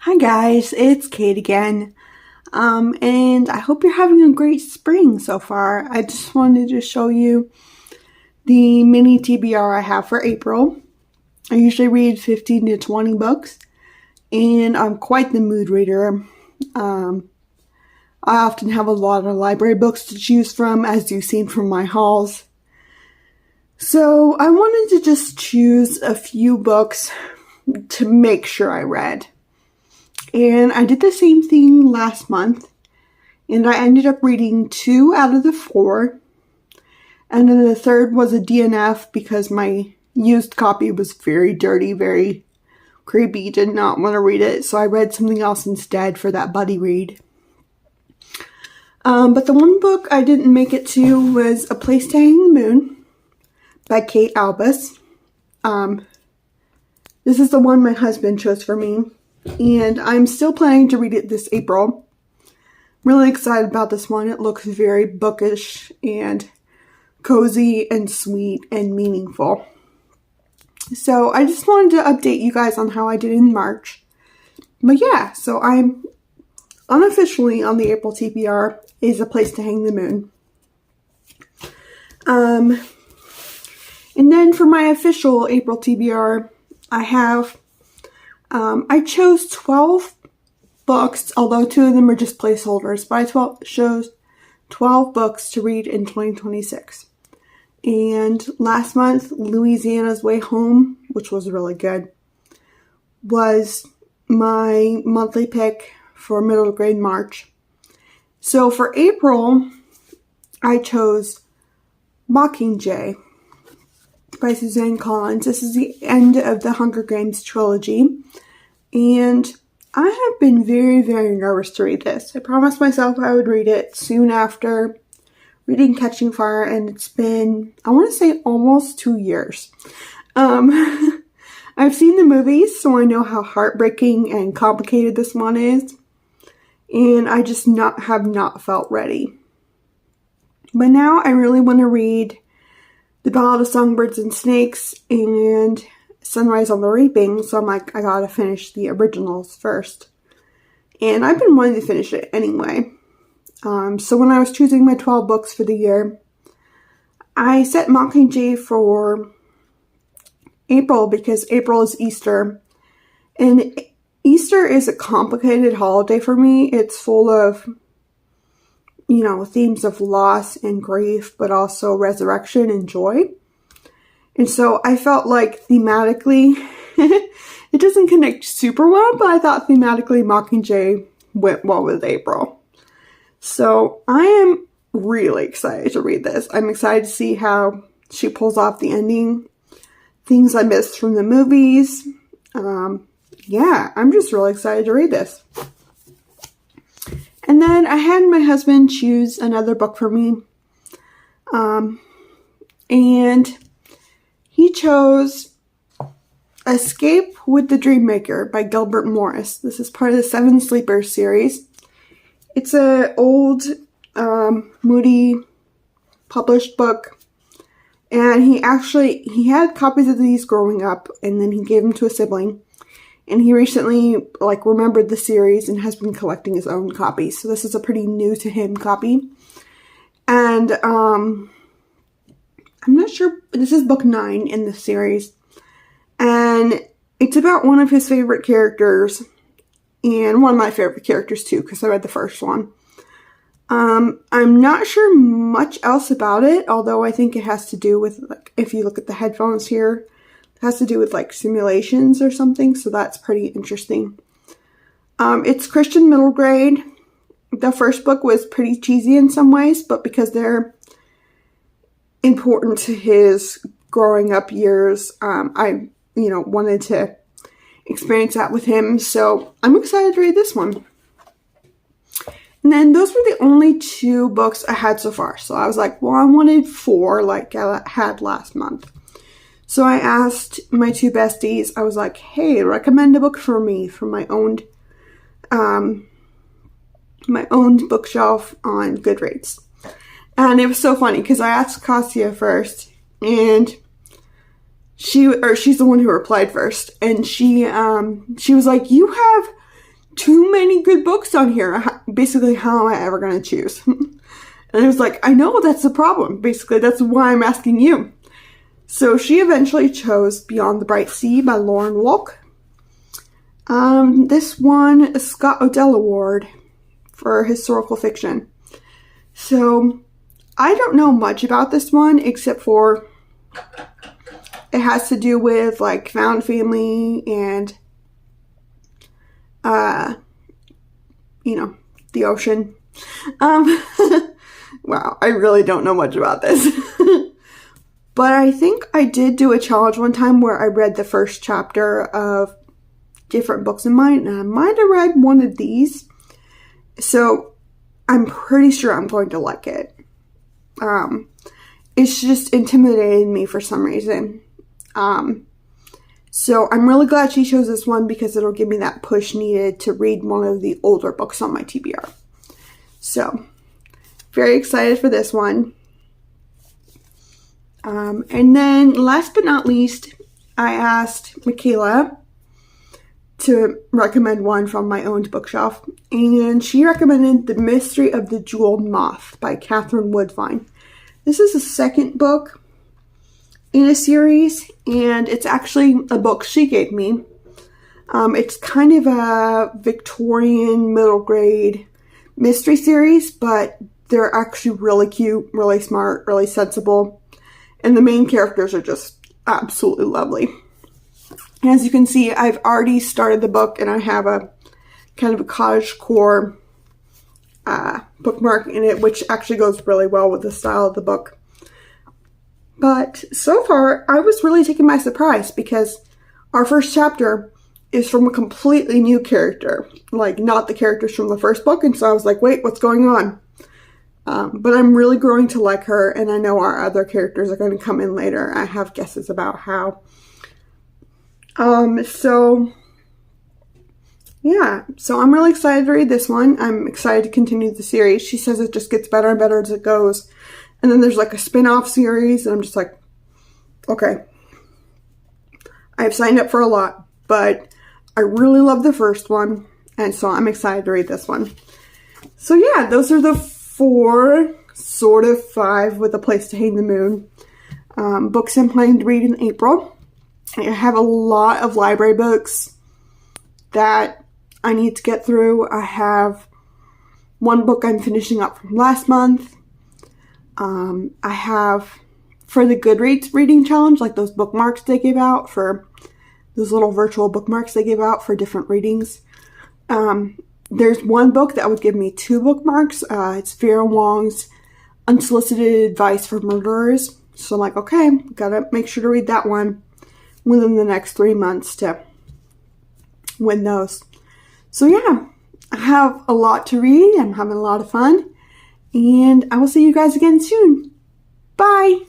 Hi guys, it's Kate again. And I hope you're having a great spring so far. I just wanted to show you the mini TBR I have for April. I usually read 15 to 20 books, and I'm quite the mood reader. I often have a lot of library books to choose from, as you've seen from my hauls. So I wanted to just choose a few books to make sure I read. And I did the same thing last month, and I ended up reading 2 out of the 4. And then the third was a DNF because my used copy was very dirty, very creepy, did not want to read it. So I read something else instead for that buddy read. But the one book I didn't make it to was A Place to Hang the Moon by Kate Albus. This is the one my husband chose for me. And I'm still planning to read it this April. Really excited about this one. It looks very bookish and cozy and sweet and meaningful. So I just wanted to update you guys on how I did in March. But yeah, so I'm unofficially on the April TBR is A Place to Hang the Moon. And then for my official April TBR, I chose 12 books, although 2 of them are just placeholders, but I chose 12 books to read in 2026. And last month, Louisiana's Way Home, which was really good, was my monthly pick for middle grade March. So for April, I chose Mockingjay by Suzanne. This is the end of the Hunger Games trilogy. And I have been very, very nervous to read this. I promised myself I would read it soon after reading Catching Fire, and it's been, I want to say, almost 2 years. I've seen the movies, so I know how heartbreaking and complicated this one is. And I just have not felt ready. But now I really want to read The Ballad of Songbirds and Snakes and Sunrise on the Reaping, so I'm like, I gotta finish the originals first. And I've been wanting to finish it anyway. So when I was choosing my 12 books for the year, I set Mockingjay for April because April is Easter. And Easter is a complicated holiday for me. It's full of, themes of loss and grief, but also resurrection and joy. And so I felt like thematically, it doesn't connect super well, but I thought thematically Mockingjay went well with April. So I am really excited to read this. I'm excited to see how she pulls off the ending, things I missed from the movies. Yeah, I'm just really excited to read this. And then I had my husband choose another book for me. And he chose Escape with the Dreammaker by Gilbert Morris. This is part of the 7 Sleepers series. It's an old, moody, published book. And he had copies of these growing up, and then he gave them to a sibling. And he recently, remembered the series and has been collecting his own copies. So this is a pretty new to him copy. And, I'm not sure, this is book 9 in the series, and it's about one of his favorite characters, and one of my favorite characters too, because I read the first one. I'm not sure much else about it, although I think it has to do with, if you look at the headphones here, it has to do with, simulations or something, so that's pretty interesting. It's Christian middle grade. The first book was pretty cheesy in some ways, but because they're important to his growing up years, I wanted to experience that with him, so I'm excited to read this one. And then those were the only 2 books I had so far, so I was like, well, I wanted 4 like I had last month. So I asked my 2 besties, I was like, hey, recommend a book for me from my own bookshelf on Goodreads. And it was so funny because I asked Cassia first, and she's the one who replied first, and she was like, you have too many good books on here. Basically, how am I ever going to choose? And I was like, I know that's the problem. Basically, that's why I'm asking you. So she eventually chose Beyond the Bright Sea by Lauren Wolk. This won a Scott Odell Award for historical fiction. So I don't know much about this one except for it has to do with like found family and the ocean. Wow, I really don't know much about this. But I think I did do a challenge one time where I read the first chapter of different books in mine, and I might have read one of these. So I'm pretty sure I'm going to like it. It's just intimidated me for some reason. So I'm really glad she chose this one because it'll give me that push needed to read one of the older books on my TBR. So, very excited for this one. And then last but not least, I asked Michaela to recommend one from my owned bookshelf, and she recommended The Mystery of the Jeweled Moth by Katherine Woodfine. This is the second book in a series, and it's actually a book she gave me. It's kind of a Victorian middle grade mystery series, but they're actually really cute, really smart, really sensible, and the main characters are just absolutely lovely. As you can see, I've already started the book, and I have a kind of a cottagecore bookmark in it, which actually goes really well with the style of the book. But so far, I was really taken by surprise because our first chapter is from a completely new character, like not the characters from the first book, and so I was like, wait, what's going on? But I'm really growing to like her, and I know our other characters are going to come in later. I have guesses about how. So I'm really excited to read this one. I'm excited to continue the series. She says it just gets better and better as it goes. And then there's like a spin-off series, and I'm just like, okay. I've signed up for a lot, but I really love the first one, and so I'm excited to read this one. So yeah, those are the 4, sort of 5 with A Place to Hang the Moon books I'm planning to read in April. I have a lot of library books that I need to get through. I have one book I'm finishing up from last month. I have, for the Goodreads reading challenge, like those bookmarks they give out for, those little virtual bookmarks they give out for different readings. There's one book that would give me 2 bookmarks. It's Vera Wong's Unsolicited Advice for Murderers. So I'm like, okay, gotta make sure to read that one within the next 3 months to win those. So yeah, I have a lot to read. I'm having a lot of fun. And I will see you guys again soon. Bye!